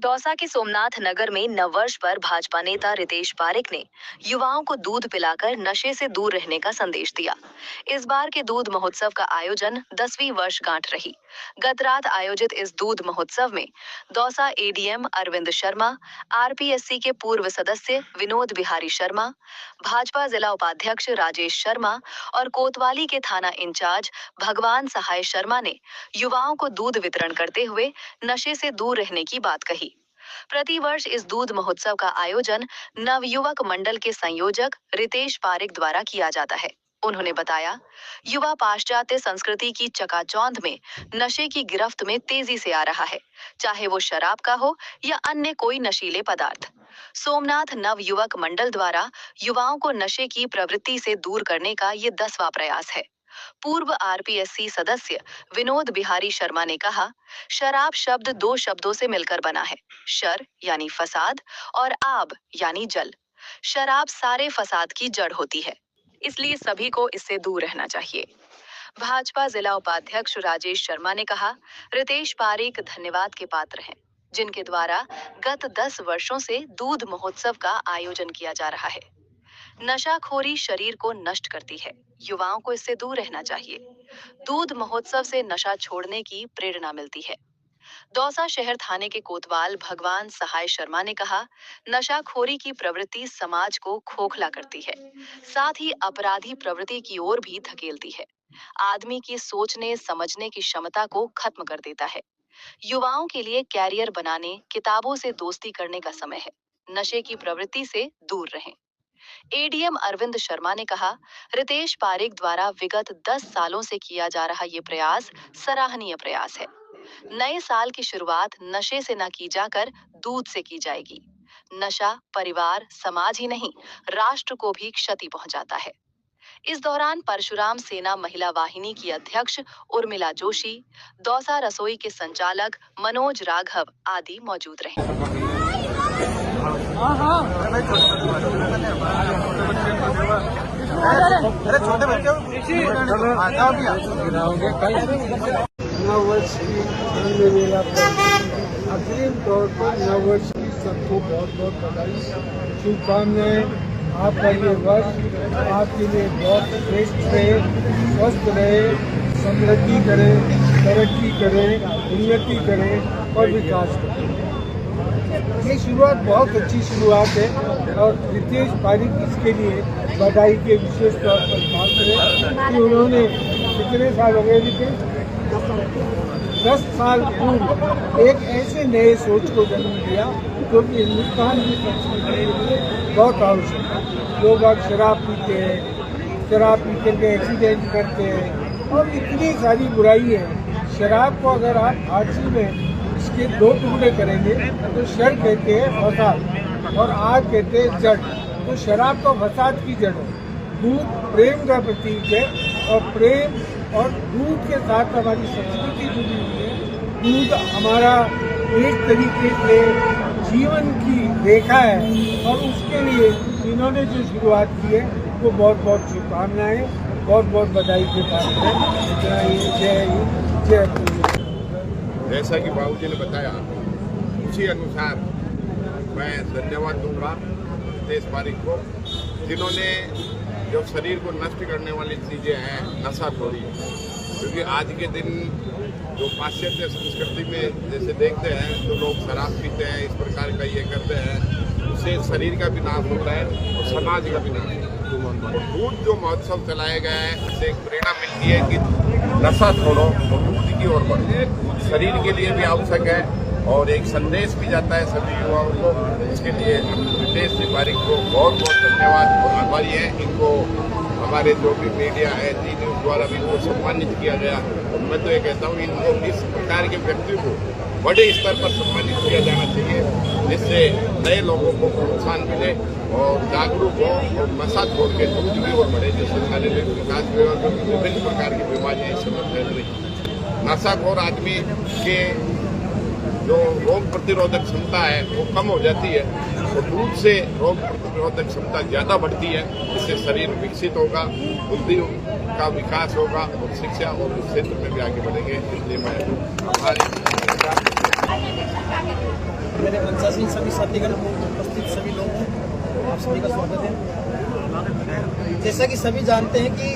दौसा के सोमनाथ नगर में नववर्ष पर भाजपा नेता रितेश पारिक ने युवाओं को दूध पिलाकर नशे से दूर रहने का संदेश दिया। इस बार के दूध महोत्सव का आयोजन 10वीं वर्षगांठ रही। गत रात आयोजित इस दूध महोत्सव में दौसा एडीएम अरविंद शर्मा, आरपीएससी के पूर्व सदस्य विनोद बिहारी शर्मा, भाजपा जिला उपाध्यक्ष राजेश शर्मा और कोतवाली के थाना इंचार्ज भगवान सहाय शर्मा ने युवाओं को दूध वितरण करते हुए नशे से दूर रहने की बात कही। प्रतिवर्ष इस दूध महोत्सव का आयोजन नवयुवक मंडल के संयोजक रितेश पारिक द्वारा किया जाता है। उन्होंने बताया, युवा पाश्चात्य संस्कृति की चकाचौंध में नशे की गिरफ्त में तेजी से आ रहा है, चाहे वो शराब का हो या अन्य कोई नशीले पदार्थ। सोमनाथ नवयुवक मंडल द्वारा युवाओं को नशे की प्रवृत्ति से दूर करने का ये 10वां प्रयास है। पूर्व आरपीएससी सदस्य विनोद बिहारी शर्मा ने कहा, शराब शब्द 2 शब्दों से मिलकर बना है, शर यानी फसाद और आब यानी जल। शराब सारे फसाद की जड़ होती है, इसलिए सभी को इससे दूर रहना चाहिए। भाजपा जिला उपाध्यक्ष राजेश शर्मा ने कहा, रितेश पारिक धन्यवाद के पात्र हैं, जिनके द्वारा गत 10 वर्षों से दूध महोत्सव का आयोजन किया जा रहा है। नशाखोरी शरीर को नष्ट करती है, युवाओं को इससे दूर रहना चाहिए। दूध महोत्सव से नशा छोड़ने की प्रेरणा मिलती है। दौसा शहर थाने के कोतवाल भगवान सहाय शर्मा ने कहा, नशाखोरी की प्रवृत्ति समाज को खोखला करती है, साथ ही अपराधी प्रवृत्ति की ओर भी धकेलती है। आदमी की सोचने समझने की क्षमता को खत्म कर देता है। युवाओं के लिए कैरियर बनाने, किताबों से दोस्ती करने का समय है। नशे की प्रवृत्ति से दूर रहें। एडीएम अरविंद शर्मा ने कहा, रितेश पारिक द्वारा विगत 10 सालों से किया जा रहा ये प्रयास सराहनीय प्रयास है। नए साल की शुरुआत नशे से न की जाकर दूध से की जाएगी। नशा परिवार, समाज ही नहीं, राष्ट्र को भी क्षति पहुंचाता है। इस दौरान परशुराम सेना महिला वाहिनी की अध्यक्ष उर्मिला जोशी, दौसा रसोई के संचालक मनोज राघव आदि मौजूद रहे। छोटे बच्चे नववर्ष की मेला अग्रिम तौर पर नववर्ष की सबको बहुत बहुत बधाई, शुभकामनाएं। आपका ये वर्ष आपके लिए बहुत श्रेष्ठ रहे, स्वस्थ रहे, समृद्धि करे, तरक्की करे, उन्नति करे और विकास करे। ये शुरुआत बहुत अच्छी शुरुआत है और रितेश पारिक इसके लिए बधाई के विशेष तौर पर पात्र है कि उन्होंने कितने साल हो गए रितेश 10 साल पूर्व एक ऐसे नए सोच को जन्म दिया जो कि हिंदुस्तान की संस्कृति के लिए बहुत आवश्यक है। लोग आज शराब पीते हैं, शराब पी करके एक्सीडेंट करते हैं और इतनी सारी बुराई है। शराब को अगर आप फारसी में इसके 2 टुकड़े करेंगे तो शर कहते हैं फसाद और आग कहते हैं जड़। तो शराब तो फसाद की जड़ है। दूध प्रेम का प्रतीक है और प्रेम और दूध के साथ हमारी संस्कृति जुड़ी हुई है। दूध हमारा एक तरीके से जीवन की रेखा है और उसके लिए इन्होंने जो शुरुआत की है वो बहुत बहुत शुभकामनाएं, बहुत बहुत बधाई के पात्र है। जय हिंद, जय पूर्ण। जैसा कि बाबूजी ने बताया उसी अनुसार मैं धन्यवाद दूंगा रितेश पारिक को, जिन्होंने जो शरीर को नष्ट करने वाली चीज़ें हैं नशाखोरी, क्योंकि आज के दिन जो पाश्चात्य संस्कृति में जैसे देखते हैं तो लोग शराब पीते हैं, इस प्रकार का ये करते हैं, उससे शरीर का भी नाश होता है और समाज का भी नाश होता है। और दूध जो महोत्सव चलाया गया है उससे एक प्रेरणा मिलती है कि नशा छोड़ो और दूध की ओर बढ़ो। शरीर के लिए भी आवश्यक है और एक संदेश भी जाता है सभी युवाओं को। इसके लिए रितेश पारिक को बहुत बहुत धन्यवाद और आभारी है। इनको हमारे जो भी मीडिया है जी न्यूज़ द्वारा भी इनको सम्मानित किया गया और मैं तो ये कहता हूँ इनको इस प्रकार के व्यक्ति को बड़े स्तर पर सम्मानित किया जाना चाहिए, जिससे नए लोगों को प्रोत्साहन मिले और जागरूक हो और नशा छोड़ के दूध की ओर बढ़े। जैसे शारीरिक विकास विभाग में विभिन्न प्रकार की बीमारियाँ इस समय फैल रही। नशाखोर आदमी के जो रोग प्रतिरोधक क्षमता है वो कम हो जाती है और दूध से रोग प्रतिरोधक क्षमता ज़्यादा बढ़ती है। इससे शरीर विकसित होगा, बुद्धि का विकास होगा और शिक्षा और उस क्षेत्र में भी आगे बढ़ेंगे। इसलिए मैं मेरे मंचासीन सभी साथीगण, उपस्थित सभी लोगों को आप सभी का स्वागत है। जैसा कि सभी जानते हैं कि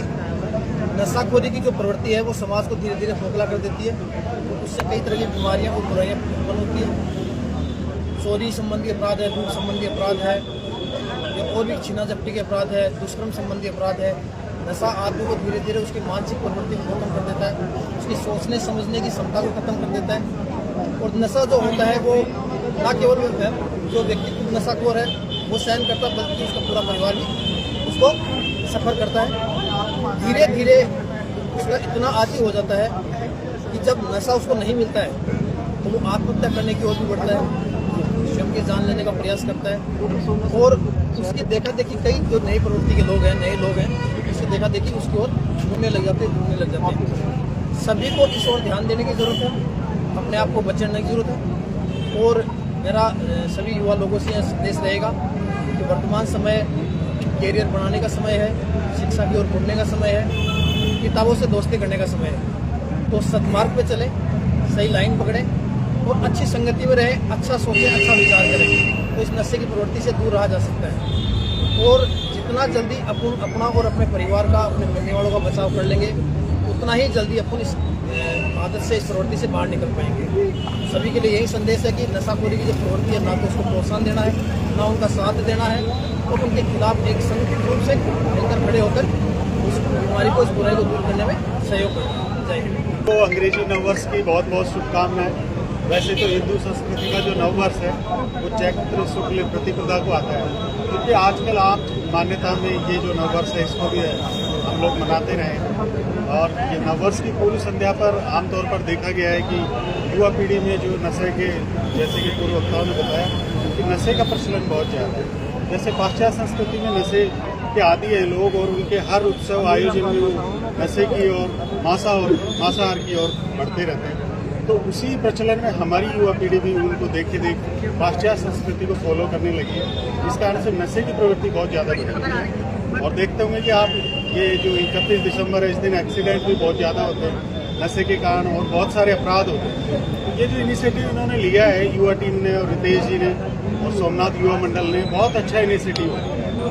नशाखोरी की जो प्रवृत्ति है वो समाज को धीरे धीरे खोखला कर देती है, तो उससे कई तरह की बीमारियां और बुराइयां उत्पन्न होती है। चोरी संबंधी अपराध है, लूट संबंधी अपराध है, या और भी छीना झपटी के अपराध है, दुष्कर्म संबंधी अपराध है। नशा आदमी को धीरे धीरे उसकी मानसिक प्रवृत्ति को खत्म कर देता है, उसकी सोचने समझने की क्षमता को खत्म कर देता है। और नशा जो होता है वो न केवल जो व्यक्ति नशाखोर है वो सहन करता है, बल्कि उसका पूरा परिवार भी उसको सफ़र करता है। धीरे धीरे उसका इतना आदी हो जाता है कि जब नशा उसको नहीं मिलता है तो वो आत्महत्या करने की ओर भी बढ़ता है, स्वयं की जान लेने का प्रयास करता है। और उसकी देखा देखी कई जो नई प्रवृत्ति के लोग हैं, नए लोग हैं, उसकी देखा देखी उसकी ओर ढूंढने लग जाते हैं। सभी को इस ओर ध्यान देने की ज़रूरत है, अपने आप को बचाने की ज़रूरत है। और मेरा सभी युवा लोगों से यह संदेश रहेगा कि वर्तमान समय कैरियर बनाने का समय है, शिक्षा की ओर मुड़ने का समय है, किताबों से दोस्ती करने का समय है। तो सदमार्ग पे चलें, सही लाइन पकड़ें और अच्छी संगति में रहें, अच्छा सोचें, अच्छा विचार करें, तो इस नशे की प्रवृत्ति से दूर रहा जा सकता है। और जितना जल्दी अपन अपना और अपने परिवार का, अपने मिलने वालों का बचाव कर लेंगे, उतना ही जल्दी अपन इस आदत से, इस प्रवृत्ति से बाहर निकल पाएंगे। सभी के लिए यही संदेश है कि नशाखोरी की जो प्रवृत्ति है, ना तो उसको प्रोत्साहन देना है, ना उनका साथ देना है, और उनके खिलाफ एक संगठित रूप से मिलकर खड़े होकर उस बीमारी को, इस बुराई को दूर करने में सहयोग करना है। जय हिंद। तो अंग्रेजी नववर्ष की बहुत बहुत शुभकामनाएं। वैसे तो हिंदू संस्कृति का जो नववर्ष है वो चैत्र शुक्ल प्रतिपदा को आता है, क्योंकि आजकल आप मान्यता में ये जो नववर्ष है इसको भी हम लोग मनाते रहे। और ये नववर्ष की पूरी संध्या पर आमतौर पर देखा गया है कि युवा पीढ़ी में जो नशे के, जैसे कि पूर्व वक्ताओं ने बताया कि नशे का प्रचलन बहुत ज़्यादा है। जैसे पाश्चात्य संस्कृति में नशे के आदी है लोग, और उनके हर उत्सव आयोजन में वो नशे की और मांसाहार की ओर बढ़ते रहते हैं। तो उसी प्रचलन में हमारी युवा पीढ़ी भी उनको देख पाश्चात्य संस्कृति को फॉलो करने लगी है। इस कारण से नशे की प्रवृत्ति बहुत ज़्यादा बढ़ रही है। और देखते होंगे कि आप ये जो 31 दिसंबर है, इस दिन एक्सीडेंट भी बहुत ज़्यादा होते हैं नशे के कारण, और बहुत सारे अपराध होते हैं। ये जो इनिशिएटिव इन्होंने लिया है युवा टीम ने, और रितेश जी ने, और सोमनाथ युवा मंडल ने, बहुत अच्छा इनिशिएटिव है।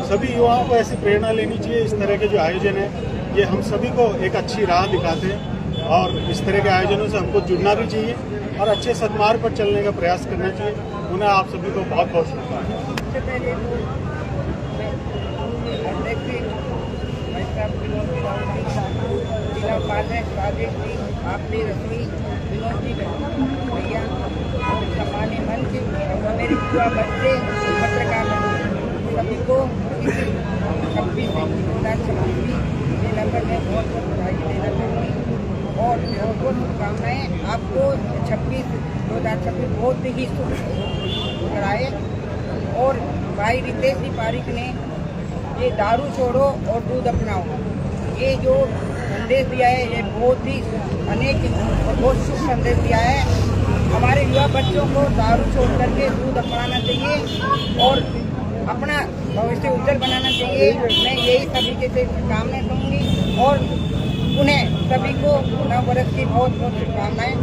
सभी युवाओं को ऐसी प्रेरणा लेनी चाहिए। इस तरह के जो आयोजन है ये हम सभी को एक अच्छी राह दिखाते हैं, और इस तरह के आयोजनों से हमको जुड़ना भी चाहिए और अच्छे सद्मार्ग पर चलने का प्रयास करना चाहिए। उन्हें आप सभी को बहुत बहुत शुभकामनाएं। आपने रसोई विनोद जी भैया सम्मान्य मंच और मेरे युवा बच्चे पत्रकार सभी को 26 के नंबर में बहुत बहुत बधाई देना चाहूँगी और बहुत बहुत शुभकामनाएँ आपको। 2026 बहुत ही शुभ कराए। और भाई रितेश जी पारिक ने ये दारू छोड़ो और दूध अपनाओ, ये जो संदेश दिया है ये बहुत ही अनेक और बहुत शुभ संदेश दिया है। हमारे युवा बच्चों को दारू छोड़ करके दूध अपनाना चाहिए और अपना भविष्य उज्जवल बनाना चाहिए। मैं यही सभी के से शुभकामनाएं दूंगी और उन्हें सभी को नव वर्ष की बहुत बहुत शुभकामनाएं।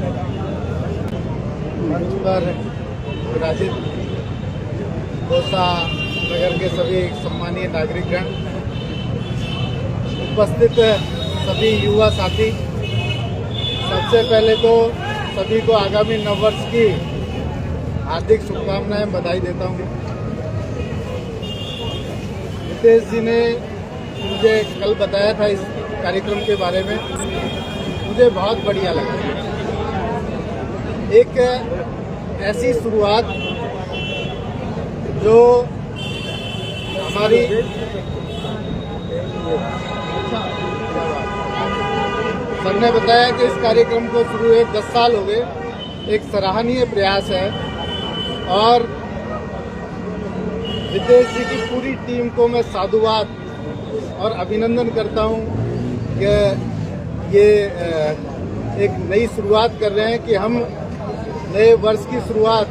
मंच पर विराजित दौसा नगर के सभी सम्मानीय नागरिकगण, उपस्थित सभी युवा साथी, सबसे पहले तो सभी को आगामी नववर्ष की हार्दिक शुभकामनाएं, बधाई देता हूं। रितेश जी ने मुझे कल बताया था इस कार्यक्रम के बारे में, मुझे बहुत बढ़िया लगा। एक ऐसी शुरुआत जो हमारी सर ने बताया कि इस कार्यक्रम को शुरू हुए 10 साल हो गए, एक सराहनीय प्रयास है। और रितेश जी की पूरी टीम को मैं साधुवाद और अभिनंदन करता हूं कि ये एक नई शुरुआत कर रहे हैं कि हम नए वर्ष की शुरुआत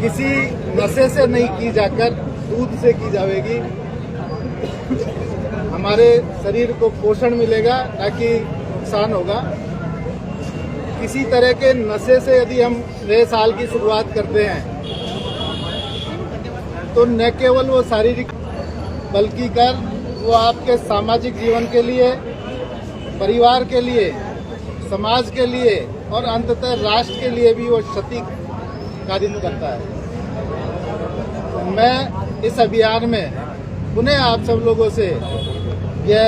किसी नशे से नहीं की जाकर दूध से की जाएगी। हमारे शरीर को पोषण मिलेगा, ना कि नुकसान होगा। किसी तरह के नशे से यदि हम नए साल की शुरुआत करते हैं तो न केवल वो शारीरिक बल्कि कर वो आपके सामाजिक जीवन के लिए, परिवार के लिए, समाज के लिए और अंततः राष्ट्र के लिए भी वो क्षति कारित करता है। मैं इस अभियान में पुनः आप सब लोगों से यह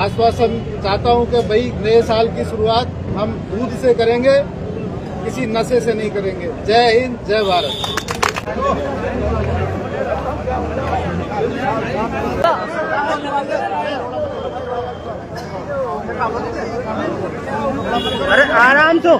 आश्वासन चाहता हूं कि भाई नए साल की शुरुआत हम दूध से करेंगे, किसी नशे से नहीं करेंगे। जय हिंद, जय भारत। अरे आराम से।